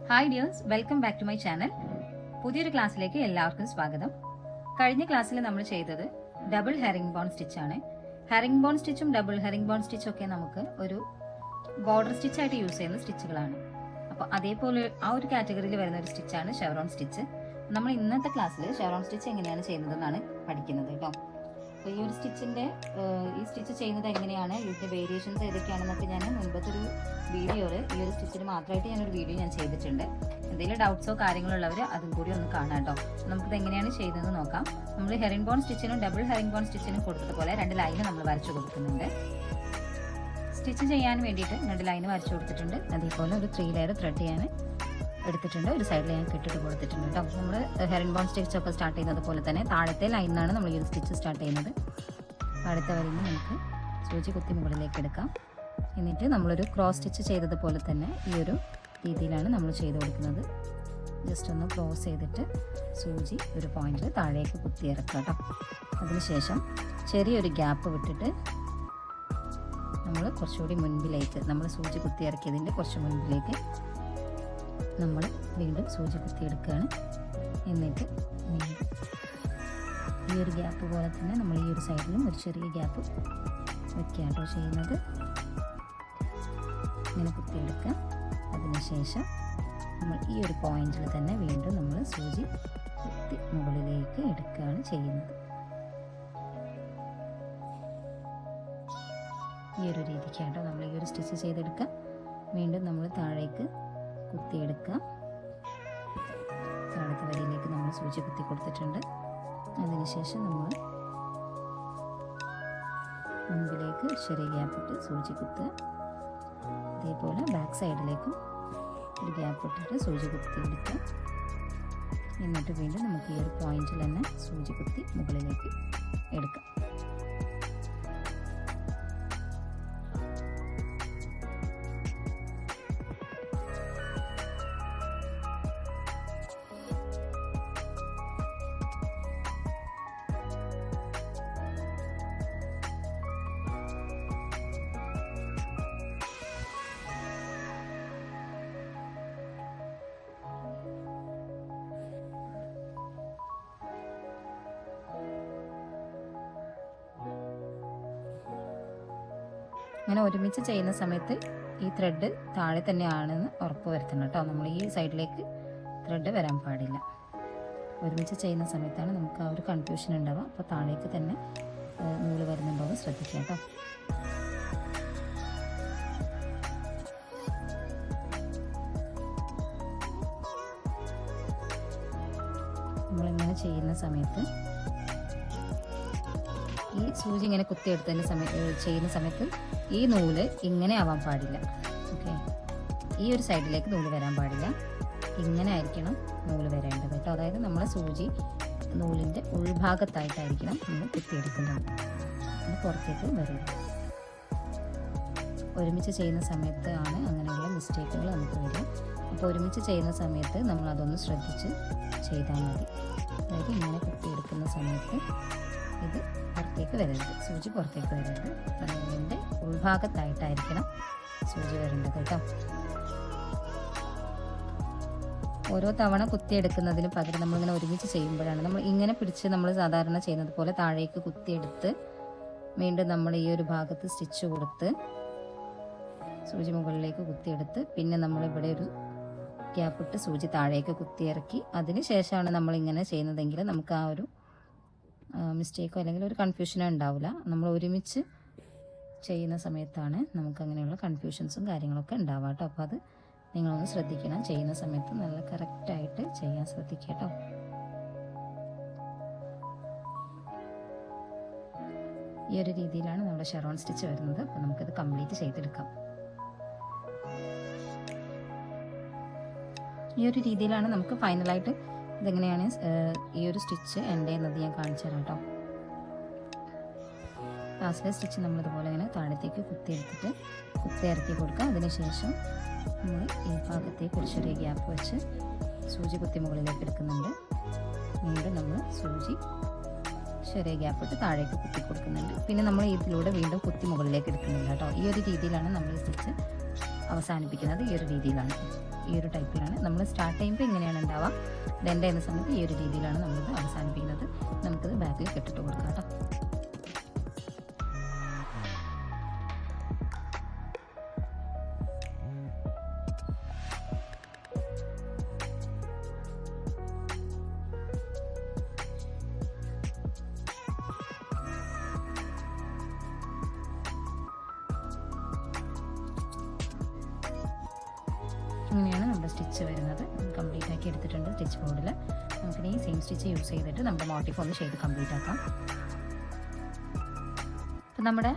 Hi dears, welcome back to my channel. പുതിയൊരു ക്ലാസ്സിലേക്ക് എല്ലാവർക്കും സ്വാഗതം. കഴിഞ്ഞ ക്ലാസ്സിൽ നമ്മൾ ചെയ്തത് ഡബിൾ ഹെറിംഗ് ബോൺ സ്റ്റിച്ചാണ്. ഹെറിംഗ് ബോൺ സ്റ്റിച്ചും ഡബിൾ ഹെറിംഗ് ബോൺ സ്റ്റിച്ചും ഒക്കെ നമുക്ക് ഒരു ബോർഡർ സ്റ്റിച്ചായിട്ട് യൂസ് ചെയ്യുന്ന സ്റ്റിച്ചുകളാണ്. അപ്പോൾ അതേപോലെ ആ ഒരു കാറ്റഗറിയിൽ വരുന്ന ഒരു സ്റ്റിച്ചാണ് ഷെവറോൺ സ്റ്റിച്ച്. നമ്മൾ ഇന്നത്തെ ക്ലാസ്സിൽ ഷെവറോൺ സ്റ്റിച്ച് എങ്ങനെയാണ് ചെയ്യുന്നതെന്നാണ് പഠിക്കുന്നത് കേട്ടോ. അപ്പോൾ ഈ ഒരു ഈ സ്റ്റിച്ച് ചെയ്യുന്നത് എങ്ങനെയാണ്, ഇതിൻ്റെ വേരിയേഷൻസ് ഏതൊക്കെയാണെന്നൊക്കെ ഞാൻ മുൻപത്തെ ഒരു വീഡിയോയിൽ ഈ ഒരു സ്റ്റിച്ചിന് മാത്രമായിട്ട് ഞാനൊരു വീഡിയോ ഞാൻ ചെയ്തിട്ടുണ്ട്. എന്തെങ്കിലും ഡൗട്ട്സോ കാര്യങ്ങളോ ഉള്ളവർ അതും കൂടി ഒന്ന് കാണാം കേട്ടോ. നമുക്കിത് എങ്ങനെയാണ് ചെയ്യുന്നതെന്ന് നോക്കാം. നമ്മൾ ഹെറിംഗ് ബോൺ സ്റ്റിച്ചിനും ഡബിൾ ഹെറിംഗ് ബോൺ സ്റ്റിച്ചിനും കൊടുത്തതുപോലെ 2 ലൈന് നമ്മൾ വരച്ചു കൊടുക്കുന്നുണ്ട്. സ്റ്റിച്ച് ചെയ്യാൻ വേണ്ടിയിട്ട് 2 ലൈന് വരച്ചു കൊടുത്തിട്ടുണ്ട്. അതേപോലെ ഒരു 3 ലെയർ ത്രെഡ് ചെയ്യാൻ എടുത്തിട്ടുണ്ട്. ഒരു സൈഡിൽ ഞാൻ കെട്ടിട്ട് കൊടുത്തിട്ടുണ്ട് കേട്ടോ. നമ്മൾ ഹെറിംഗ് ബോൺ സ്റ്റിച്ചൊക്കെ സ്റ്റാർട്ട് ചെയ്യുന്നത് പോലെ തന്നെ താഴത്തെ ലൈനിലാണ് നമ്മൾ ഈ ഒരു സ്റ്റിച്ച് സ്റ്റാർട്ട് ചെയ്യുന്നത്. താഴത്തെ വരിയിൽ നിന്ന് നമുക്ക് സൂചി കുത്തി മുകളിലേക്ക് എടുക്കാം. എന്നിട്ട് നമ്മളൊരു ക്രോസ് സ്റ്റിച്ച് ചെയ്തതുപോലെ തന്നെ ഈ ഒരു രീതിയിലാണ് നമ്മൾ ചെയ്ത് കൊടുക്കുന്നത്. ജസ്റ്റ് ഒന്ന് ക്രോസ് ചെയ്തിട്ട് സൂചി ഒരു പോയിന്റിൽ താഴേക്ക് കുത്തി ഇറക്കുക കേട്ടോ. അതിനുശേഷം ചെറിയൊരു ഗ്യാപ്പ് വിട്ടിട്ട് നമ്മൾ കുറച്ചുകൂടി മുൻപിലേക്ക്, നമ്മൾ സൂചി കുത്തി ഇറക്കിയതിൻ്റെ കുറച്ച് മുൻപിലേക്ക് നമ്മൾ വീണ്ടും സൂചി കുത്തിയെടുക്കുകയാണ്. എന്നിട്ട് വീണ്ടും ഈ ഒരു ഗ്യാപ്പ് പോലെ തന്നെ നമ്മൾ ഈ ഒരു സൈഡിലും ഒരു ചെറിയ ഗ്യാപ്പ് വെക്കുകയാട്ടോ ചെയ്യുന്നത്. ഇങ്ങനെ കുത്തിയെടുക്കുക. അതിനുശേഷം നമ്മൾ ഈ ഒരു പോയിന്റിൽ തന്നെ വീണ്ടും നമ്മൾ സൂചി കുത്തി മുകളിലേക്ക് എടുക്കുകയാണ് ചെയ്യുന്നത്. ഈ ഒരു രീതിക്കാട്ടോ നമ്മൾ ഈ ഒരു സ്റ്റിച്ച് ചെയ്തെടുക്കുക. വീണ്ടും നമ്മൾ താഴേക്ക് കുത്തിയെടുക്കുക. താഴത്തെ വരിയിലേക്ക് നമ്മൾ സൂചി കുത്തി കൊടുത്തിട്ടുണ്ട്. അതിനുശേഷം നമ്മൾ മുൻപിലേക്ക് ചെറിയ ഗ്യാപ്പിട്ട് സൂചി കുത്തുക. അതേപോലെ ബാക്ക് സൈഡിലേക്കും ഒരു ഗ്യാപ്പ് ഇട്ടിട്ട് സൂചി കുത്തി എടുക്കുക. എന്നിട്ട് വീണ്ടും നമുക്ക് ഈ ഒരു പോയിന്റിൽ തന്നെ സൂചി കുത്തി മുകളിലേക്ക് എടുക്കാം. അങ്ങനെ ഒരുമിച്ച് ചെയ്യുന്ന സമയത്ത് ഈ ത്രെഡ് താഴെ തന്നെയാണെന്ന് ഉറപ്പ് വരുത്തണം കേട്ടോ. നമ്മൾ ഈ സൈഡിലേക്ക് ത്രെഡ് വരാൻ പാടില്ല. ഒരുമിച്ച് ചെയ്യുന്ന സമയത്താണ് നമുക്ക് ആ ഒരു കൺഫ്യൂഷൻ ഉണ്ടാവുക. അപ്പോൾ താഴേക്ക് തന്നെ നൂല് വരുന്നുണ്ടോ എന്ന് ശ്രദ്ധിക്കുക കേട്ടോ. നമ്മളിങ്ങനെ ചെയ്യുന്ന സമയത്ത് ഈ സൂചി ഇങ്ങനെ കുത്തിയെടുത്തതിന് ചെയ്യുന്ന സമയത്ത് ഈ നൂല് ഇങ്ങനെ ആവാൻ പാടില്ല. ഓക്കെ, ഈ ഒരു സൈഡിലേക്ക് നൂല് വരാൻ പാടില്ല. ഇങ്ങനെ ആയിരിക്കണം നൂല് വരേണ്ടത് കേട്ടോ. അതായത് നമ്മളെ സൂചി നൂലിൻ്റെ ഉൾഭാഗത്തായിട്ടായിരിക്കണം നമ്മൾ കുത്തിയെടുക്കുന്നത്. അത് പുറത്തേക്ക് വരരുത്. ഒരുമിച്ച് ചെയ്യുന്ന സമയത്ത് ആണ് അങ്ങനെയുള്ള മിസ്റ്റേക്കുകൾ നമുക്ക് വരും. അപ്പോൾ ഒരുമിച്ച് ചെയ്യുന്ന സമയത്ത് നമ്മൾ അതൊന്ന് ശ്രദ്ധിച്ച് ചെയ്താൽ മതി. അതായത് ഇങ്ങനെ കുത്തിയെടുക്കുന്ന സമയത്ത് ഇത് പുറത്തേക്ക് വരരുത്, സൂചി പുറത്തേക്ക് വരരുത്. നൂലിൻ്റെ ഉൾഭാഗത്തായിട്ടായിരിക്കണം സൂചി വരേണ്ടത് കേട്ടോ. ഓരോ തവണ കുത്തിയെടുക്കുന്നതിന് പകരം നമ്മളിങ്ങനെ ഒരുമിച്ച് ചെയ്യുമ്പോഴാണ് നമ്മൾ ഇങ്ങനെ പിടിച്ച് നമ്മൾ സാധാരണ ചെയ്യുന്നത് പോലെ താഴേക്ക് കുത്തിയെടുത്ത് വീണ്ടും നമ്മൾ ഈ ഒരു ഭാഗത്ത് സ്റ്റിച്ച് കൊടുത്ത് സൂചി മുകളിലേക്ക് കുത്തിയെടുത്ത് പിന്നെ നമ്മളിവിടെ ഒരു ഗ്യാപ്പിട്ട് സൂചി താഴേക്ക് കുത്തിയിറക്കി അതിന് ശേഷമാണ് നമ്മളിങ്ങനെ ചെയ്യുന്നതെങ്കിൽ നമുക്ക് ആ ഒരു മിസ്റ്റേക്കോ അല്ലെങ്കിൽ ഒരു കൺഫ്യൂഷനോ ഉണ്ടാവില്ല. നമ്മൾ ഒരുമിച്ച് ചെയ്യുന്ന സമയത്താണ് നമുക്ക് അങ്ങനെയുള്ള കൺഫ്യൂഷൻസും കാര്യങ്ങളൊക്കെ ഉണ്ടാവുക കേട്ടോ. അപ്പോൾ അത് നിങ്ങളൊന്ന് ശ്രദ്ധിക്കണം. ചെയ്യുന്ന സമയത്ത് നല്ല കറക്റ്റായിട്ട് ചെയ്യാൻ ശ്രദ്ധിക്കുക കേട്ടോ. ഈ ഒരു രീതിയിലാണ് നമ്മുടെ ഷെവറോൺ സ്റ്റിച്ച് വരുന്നത്. അപ്പോൾ നമുക്കത് കംപ്ലീറ്റ് ചെയ്തെടുക്കാം. ഈ ഒരു രീതിയിലാണ് നമുക്ക് ഫൈനലായിട്ട് ഇതെങ്ങനെയാണ് ഈ ഒരു സ്റ്റിച്ച് എൻഡ് ചെയ്യുന്നത് ഞാൻ കാണിച്ചു തരാം കേട്ടോ. ലാസ്റ്റിലെ സ്റ്റിച്ച് നമ്മളിതുപോലെ ഇങ്ങനെ താഴത്തേക്ക് കുത്തിയെടുത്തിട്ട് കുത്തി ഇറക്കി കൊടുക്കുക. അതിനുശേഷം നമ്മൾ ഈ ഭാഗത്തേക്ക് ഒരു ചെറിയ ഗ്യാപ്പ് വെച്ച് സൂചി കുത്തി മുകളിലേക്ക് എടുക്കുന്നുണ്ട്. വീണ്ടും നമ്മൾ സൂചി ചെറിയ ഗ്യാപ്പ് ഇട്ട് താഴേക്ക് കുത്തി കൊടുക്കുന്നുണ്ട്. പിന്നെ നമ്മൾ ഇതിലൂടെ വീണ്ടും കുത്തി മുകളിലേക്ക് എടുക്കുന്നുണ്ട് കേട്ടോ. ഈ ഒരു രീതിയിലാണ് നമ്മൾ ഈ സ്റ്റിച്ച് അവസാനിപ്പിക്കുന്നത് ഈ ഒരു രീതിയിലാണ്. ഈ ഒരു ടൈപ്പിലാണ് നമ്മൾ സ്റ്റാർട്ട് ചെയ്യുമ്പോൾ ഇങ്ങനെയാണ് ഉണ്ടാവുക. എൻഡ് ചെയ്യുന്ന സമയത്ത് ഈ ഒരു രീതിയിലാണ് നമ്മളിത് അവസാനിപ്പിക്കുന്നത്. നമുക്കിത് ബാക്കിൽ കെട്ടിട്ട് കൊടുക്കാം കേട്ടോ. ഇങ്ങനെയാണ് നമ്മുടെ സ്റ്റിച്ച് വരുന്നത്. കംപ്ലീറ്റ് ആക്കി എടുത്തിട്ടുണ്ട് സ്റ്റിച്ച് ബോർഡിൽ. നമുക്കിനി സെയിം സ്റ്റിച്ച് യൂസ് ചെയ്തിട്ട് നമ്മുടെ മോട്ടീഫ് ഒന്ന് ചെയ്ത് കംപ്ലീറ്റ് ആക്കാം. അപ്പം നമ്മുടെ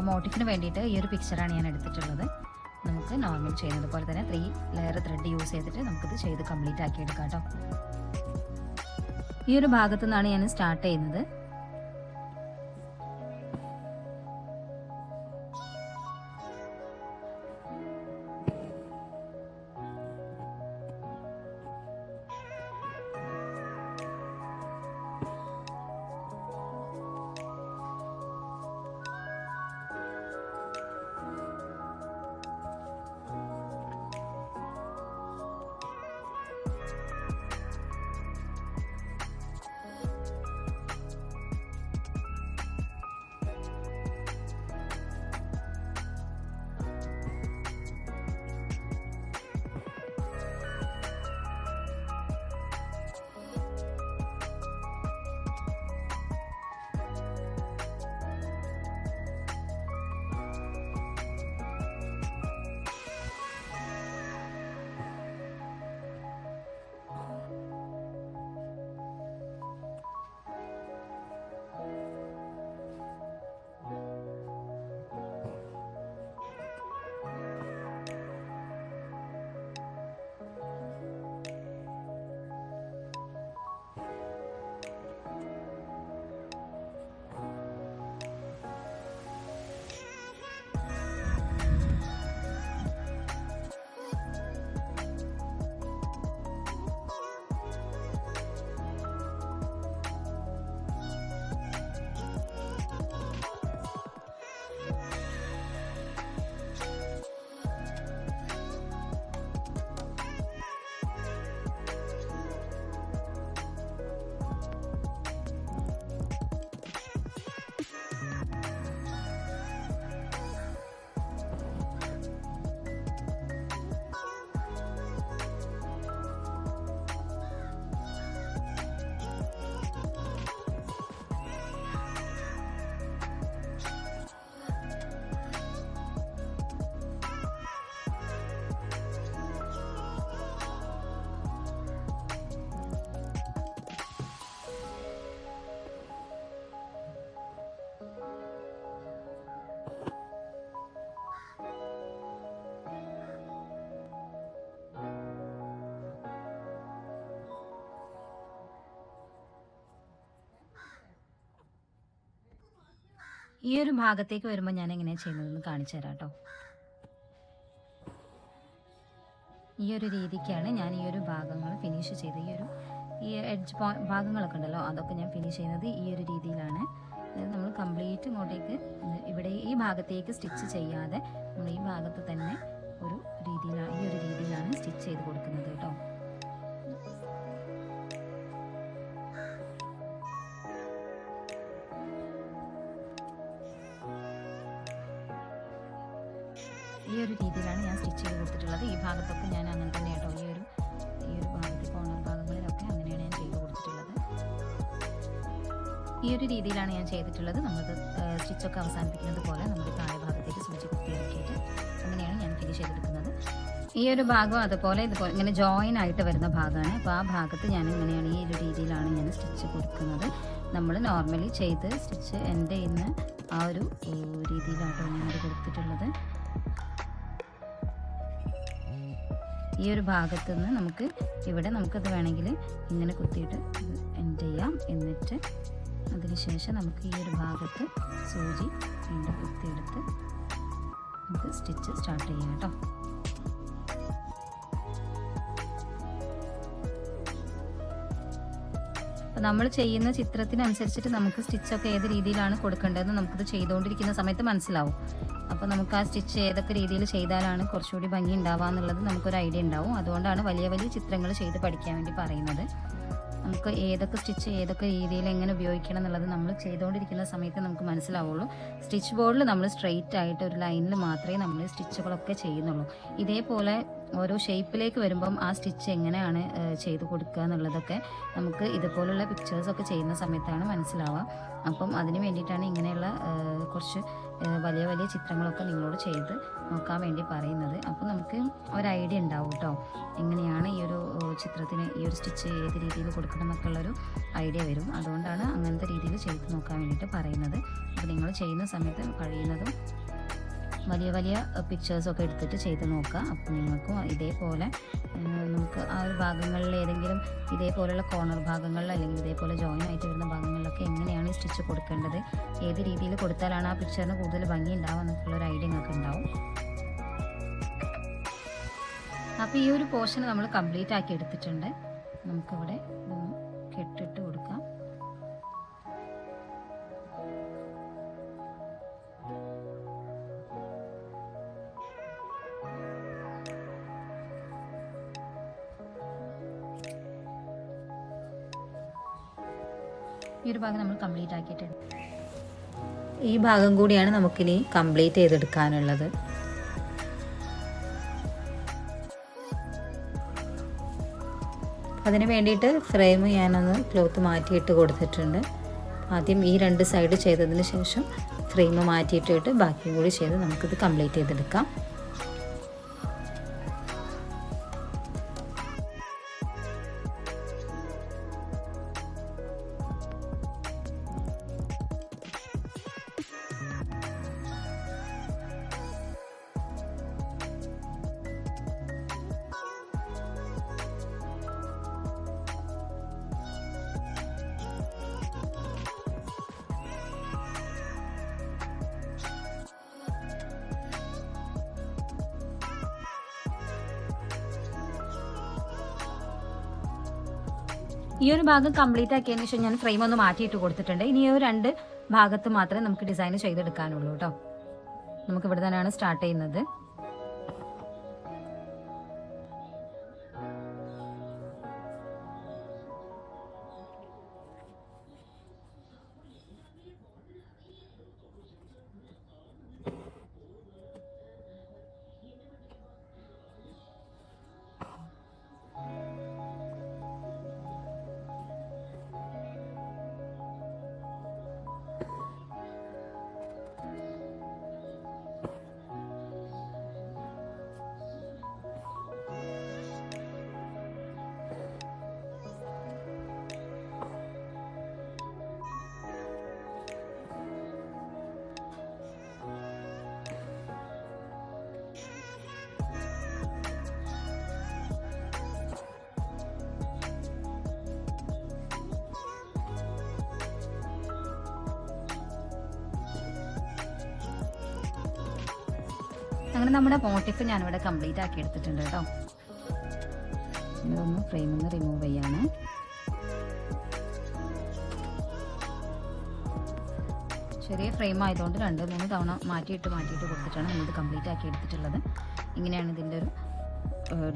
മോട്ടീഫിന് വേണ്ടിയിട്ട് ഈ ഒരു പിക്ചറാണ് ഞാൻ എടുത്തിട്ടുള്ളത്. നമുക്ക് നോർമൽ ചെയ്യുന്നത് പോലെ തന്നെ 3 ലെയർ ത്രെഡ് യൂസ് ചെയ്തിട്ട് നമുക്കിത് ചെയ്ത് കംപ്ലീറ്റ് ആക്കി എടുക്കാം കേട്ടോ. ഈ ഒരു ഭാഗത്തു നിന്നാണ് ഞാൻ സ്റ്റാർട്ട് ചെയ്യുന്നത്. ഈ ഒരു ഭാഗത്തേക്ക് വരുമ്പോൾ ഞാൻ എങ്ങനെയാണ് ചെയ്യുന്നതെന്ന് കാണിച്ചു തരാം കേട്ടോ. ഈ ഒരു രീതിക്കാണ് ഞാൻ ഈ ഒരു ഭാഗങ്ങൾ ഫിനിഷ് ചെയ്ത് ഈ എഡ്ജ് ഭാഗങ്ങളൊക്കെ ഉണ്ടല്ലോ അതൊക്കെ ഞാൻ ഫിനിഷ് ചെയ്യുന്നത് ഈ ഒരു രീതിയിലാണ്. അതായത് നമ്മൾ കംപ്ലീറ്റ് ഇങ്ങോട്ടേക്ക് ഇവിടെ ഈ ഭാഗത്തേക്ക് സ്റ്റിച്ച് ചെയ്യാതെ നമ്മൾ ഈ ഭാഗത്ത് തന്നെ ഈ ഒരു രീതിയിലാണ് സ്റ്റിച്ച് ചെയ്ത് കൊടുക്കുന്നത് കേട്ടോ. ഈ ഒരു രീതിയിലാണ് ഞാൻ സ്റ്റിച്ച് ചെയ്ത് കൊടുത്തിട്ടുള്ളത്. ഈ ഭാഗത്തൊക്കെ ഞാൻ അങ്ങനെ തന്നെ കേട്ടോ. ഈ ഒരു ഭാഗത്ത് കോർണർ ഭാഗങ്ങളിലൊക്കെ അങ്ങനെയാണ് ഞാൻ ചെയ്ത് കൊടുത്തിട്ടുള്ളത്. ഈ ഒരു രീതിയിലാണ് ഞാൻ ചെയ്തിട്ടുള്ളത്. നമുക്ക് സ്റ്റിച്ചൊക്കെ അവസാനിപ്പിക്കുന്നത് പോലെ നമുക്ക് താഴെ ഭാഗത്തേക്ക് സൂചി കുത്തിയിറക്കിയിട്ട് അങ്ങനെയാണ് ഞാൻ ഫിനിഷ് ചെയ്തെടുക്കുന്നത്. ഈ ഒരു ഭാഗം അതുപോലെ ഇതുപോലെ ഇങ്ങനെ ജോയിൻ ആയിട്ട് വരുന്ന ഭാഗമാണ്. അപ്പോൾ ആ ഭാഗത്ത് ഞാൻ ഇങ്ങനെയാണ് ഈ ഒരു രീതിയിലാണ് ഞാൻ സ്റ്റിച്ച് കൊടുക്കുന്നത്. നമ്മൾ നോർമലി ചെയ്ത് സ്റ്റിച്ച് എൻഡ് ചെയ്യുന്ന ആ ഒരു രീതിയിലാട്ടോ ഞാനത് കൊടുത്തിട്ടുള്ളത്. ഈ ഒരു ഭാഗത്ത് നിന്ന് നമുക്കത് വേണമെങ്കിൽ ഇങ്ങനെ കുത്തിയിട്ട് എൻഡ് ചെയ്യാം. എന്നിട്ട് അതിനുശേഷം നമുക്ക് ഈ ഒരു ഭാഗത്ത് സൂചി വീണ്ടും കുത്തിയെടുത്ത് നമുക്ക് സ്റ്റിച്ച് സ്റ്റാർട്ട് ചെയ്യാം കേട്ടോ. അപ്പോൾ നമ്മൾ ചെയ്യുന്ന ചിത്രത്തിനനുസരിച്ചിട്ട് നമുക്ക് സ്റ്റിച്ചൊക്കെ ഏത് രീതിയിലാണ് കൊടുക്കേണ്ടതെന്ന് നമുക്കിത് ചെയ്തുകൊണ്ടിരിക്കുന്ന സമയത്ത് മനസ്സിലാവും. അപ്പോൾ നമുക്ക് ആ സ്റ്റിച്ച് ഏതൊക്കെ രീതിയിൽ ചെയ്താലാണ് കുറച്ചുകൂടി ഭംഗി ഉണ്ടാവുക എന്നുള്ളത് നമുക്കൊരു ഐഡിയ ഉണ്ടാവും. അതുകൊണ്ടാണ് വലിയ വലിയ ചിത്രങ്ങൾ ചെയ്ത് പഠിക്കാൻ വേണ്ടി പറയുന്നത്. നമുക്ക് ഏതൊക്കെ സ്റ്റിച്ച് ഏതൊക്കെ രീതിയിൽ എങ്ങനെ ഉപയോഗിക്കണം എന്നുള്ളത് നമ്മൾ ചെയ്തുകൊണ്ടിരിക്കുന്ന സമയത്ത് നമുക്ക് മനസ്സിലാവുള്ളൂ. സ്റ്റിച്ച് ബോർഡിൽ നമ്മൾ സ്ട്രെയിറ്റ് ആയിട്ട് ഒരു ലൈനിൽ മാത്രമേ നമ്മൾ സ്റ്റിച്ചുകളൊക്കെ ചെയ്യുന്നുള്ളൂ. ഇതേപോലെ ഓരോ ഷേപ്പിലേക്ക് വരുമ്പം ആ സ്റ്റിച്ച് എങ്ങനെയാണ് ചെയ്ത് കൊടുക്കുക എന്നുള്ളതൊക്കെ നമുക്ക് ഇതുപോലുള്ള പിക്ചേഴ്സൊക്കെ ചെയ്യുന്ന സമയത്താണ് മനസ്സിലാവുക. അപ്പം അതിന് വേണ്ടിയിട്ടാണ് ഇങ്ങനെയുള്ള കുറച്ച് വലിയ വലിയ ചിത്രങ്ങളൊക്കെ നിങ്ങളോട് ചെയ്ത് നോക്കാൻ വേണ്ടി പറയുന്നത്. അപ്പോൾ നമുക്ക് ഒരു ഐഡിയ ഉണ്ടാവും കേട്ടോ, എങ്ങനെയാണ് ഈ ഒരു ചിത്രത്തിന് ഈ ഒരു സ്റ്റിച്ച് ഏത് രീതിയിൽ കൊടുക്കണം എന്നൊക്കെ ഉള്ളൊരു ഐഡിയ വരും. അതുകൊണ്ടാണ് അങ്ങനത്തെ രീതിയിൽ ചെയ്ത് നോക്കാൻ വേണ്ടിയിട്ട് പറയുന്നത്. അപ്പോൾ നിങ്ങൾ ചെയ്യുന്ന സമയത്ത് കഴിയുന്നതും വലിയ വലിയ പിക്ചേഴ്സൊക്കെ എടുത്തിട്ട് ചെയ്ത് നോക്കുക. അപ്പോൾ നിങ്ങൾക്കും ഇതേപോലെ നമുക്ക് ആ ഒരു ഭാഗങ്ങളിൽ ഏതെങ്കിലും ഇതേപോലെയുള്ള കോർണർ ഭാഗങ്ങളിൽ അല്ലെങ്കിൽ ഇതേപോലെ ജോയിൻ ആയിട്ട് വരുന്ന ഭാഗങ്ങളിലൊക്കെ എങ്ങനെയാണ് ഈ സ്റ്റിച്ച് കൊടുക്കേണ്ടത്, ഏത് രീതിയിൽ കൊടുത്താലാണ് ആ പിക്ചറിന് കൂടുതൽ ഭംഗി ഉണ്ടാവുക എന്നൊക്കെയുള്ളൊരു ഐഡിയ നിങ്ങൾക്ക് ഉണ്ടാവും. അപ്പോൾ ഈ ഒരു പോർഷൻ നമ്മൾ കംപ്ലീറ്റ് ആക്കി എടുത്തിട്ടുണ്ട്. നമുക്കിവിടെ ഇതൊന്ന് കെട്ടിട്ട് കൊടുക്കാം. ഈ ഒരു ഭാഗം നമ്മൾ കംപ്ലീറ്റ് ആക്കിയിട്ടുണ്ട്. ഈ ഭാഗം കൂടിയാണ് നമുക്കിനി കംപ്ലീറ്റ് ചെയ്തെടുക്കാനുള്ളത്. അതിന് വേണ്ടിയിട്ട് ഫ്രെയിം ഞാനൊന്ന് ക്ലോത്ത് മാറ്റിയിട്ട് കൊടുത്തിട്ടുണ്ട്. ആദ്യം ഈ 2 സൈഡ് ചെയ്തതിന് ശേഷം ഫ്രെയിം മാറ്റിയിട്ടിട്ട് ബാക്കിയും കൂടി ചെയ്ത് നമുക്കിത് കംപ്ലീറ്റ് ചെയ്തെടുക്കാം. ഈ ഒരു ഭാഗം കംപ്ലീറ്റ് ആക്കിയതിന് ശേഷം ഞാൻ ഫ്രെയിം ഒന്ന് മാറ്റിയിട്ട് കൊടുത്തിട്ടുണ്ട്. ഇനി ഈ 2 ഭാഗത്ത് മാത്രമേ നമുക്ക് ഡിസൈൻ ചെയ്തെടുക്കാനുള്ളൂ കേട്ടോ. നമുക്ക് ഇവിടെ തന്നെയാണ് സ്റ്റാർട്ട് ചെയ്യുന്നത്. അങ്ങനെ നമ്മുടെ മോട്ടിഫ് ഞാനിവിടെ കംപ്ലീറ്റ് ആക്കി എടുത്തിട്ടുണ്ട് കേട്ടോ. ഇതൊന്ന് ഫ്രെയിമിൽ നിന്ന് റിമൂവ് ചെയ്യാണ്. ചെറിയ ഫ്രെയിം ആയതുകൊണ്ട് 2-3 തവണ മാറ്റിയിട്ട് കൊടുത്തിട്ടാണ് നമ്മളിത് കംപ്ലീറ്റ് ആക്കി എടുത്തിട്ടുള്ളത്. ഇങ്ങനെയാണ് ഇതിൻ്റെ ഒരു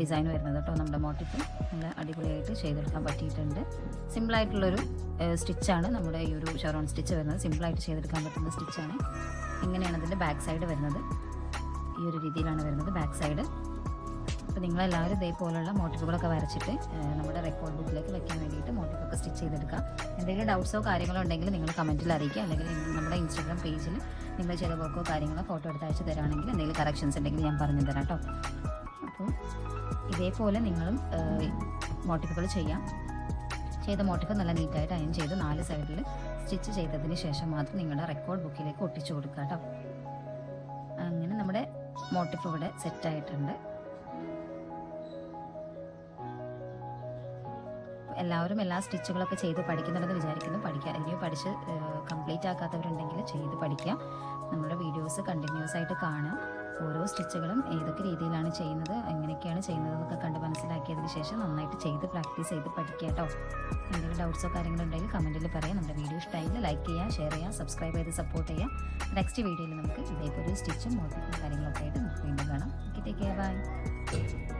ഡിസൈൻ വരുന്നത് കേട്ടോ. നമ്മുടെ മോട്ടിഫ് നല്ല അടിപൊളിയായിട്ട് ചെയ്തെടുക്കാൻ പറ്റിയിട്ടുണ്ട്. സിമ്പിളായിട്ടുള്ളൊരു സ്റ്റിച്ചാണ് നമ്മുടെ ഈ ഒരു ഷെറോൺ സ്റ്റിച്ച് വരുന്നത്. സിമ്പിളായിട്ട് ചെയ്തെടുക്കാൻ പറ്റുന്ന സ്റ്റിച്ചാണ്. ഇങ്ങനെയാണ് ഇതിൻ്റെ ബാക്ക് സൈഡ് വരുന്നത്. ഈ ഒരു രീതിയിലാണ് വരുന്നത് ബാക്ക് സൈഡ്. അപ്പോൾ നിങ്ങളെല്ലാവരും ഇതേപോലുള്ള മോട്ടിഫുകളൊക്കെ വരച്ചിട്ട് നമ്മുടെ റെക്കോർഡ് ബുക്കിലേക്ക് വെക്കാൻ വേണ്ടിയിട്ട് മോട്ടിഫൊക്കെ സ്റ്റിച്ച് ചെയ്തെടുക്കാം. എന്തെങ്കിലും ഡൗട്ട്സോ കാര്യങ്ങളോ ഉണ്ടെങ്കിൽ നിങ്ങൾ കമൻറ്റിൽ അറിയിക്കുക. അല്ലെങ്കിൽ നമ്മുടെ ഇൻസ്റ്റാഗ്രാം പേജിൽ നിങ്ങൾ ചെയ്ത വർക്കോ കാര്യങ്ങളോ ഫോട്ടോ എടുത്ത് അയച്ച് തരാണെങ്കിൽ എന്തെങ്കിലും കറക്ഷൻസ് ഉണ്ടെങ്കിൽ ഞാൻ പറഞ്ഞു തരാം കേട്ടോ. അപ്പോൾ ഇതേപോലെ നിങ്ങളും മോട്ടിഫുകൾ ചെയ്യാം. ചെയ്ത മോട്ടിഫ് നല്ല നീറ്റായിട്ട് അയൺ ചെയ്ത് 4 സൈഡിൽ സ്റ്റിച്ച് ചെയ്തതിന് ശേഷം മാത്രം നിങ്ങളുടെ റെക്കോർഡ് ബുക്കിലേക്ക് ഒട്ടിച്ചു കൊടുക്കുക കേട്ടോ. അങ്ങനെ നമ്മുടെ മോട്ടിഫ് ഇവിടെ സെറ്റായിട്ടുണ്ട്. എല്ലാവരും എല്ലാ സ്റ്റിച്ചുകളൊക്കെ ചെയ്ത് പഠിക്കുന്നുണ്ടെന്ന് വിചാരിക്കുന്നു. ഇനിയും പഠിച്ച് കംപ്ലീറ്റ് ആക്കാത്തവരുണ്ടെങ്കിൽ ചെയ്ത് പഠിക്കുക. നമ്മുടെ വീഡിയോസ് കണ്ടിന്യൂസ് ആയിട്ട് കാണുക. ഓരോ സ്റ്റിച്ചുകളും ഏതൊക്കെ രീതിയിലാണ് ചെയ്യുന്നത്, എങ്ങനെയൊക്കെയാണ് ചെയ്യുന്നത് എന്നൊക്കെ കണ്ട് മനസ്സിലാക്കിയതിന് ശേഷം നന്നായിട്ട് ചെയ്ത് പ്രാക്ടീസ് ചെയ്ത് പഠിക്കുക കേട്ടോ. എന്തെങ്കിലും ഡൗട്ട്സോ കാര്യങ്ങളോ ഉണ്ടെങ്കിൽ കമൻറ്റിൽ പറയാം. നമ്മുടെ വീഡിയോ ഇഷ്ടമായില്ല ലൈക്ക് ചെയ്യുക, ഷെയർ ചെയ്യുക, സബ്സ്ക്രൈബ് ചെയ്ത് സപ്പോർട്ട് ചെയ്യുക. നെക്സ്റ്റ് വീഡിയോയിൽ നമുക്ക് ഇതേപോലെ സ്റ്റിച്ചും മോട്ടിഫും കാര്യങ്ങളൊക്കെ ആയിട്ട് നമുക്ക് വീണ്ടും കാണാം. Okay, take care, by.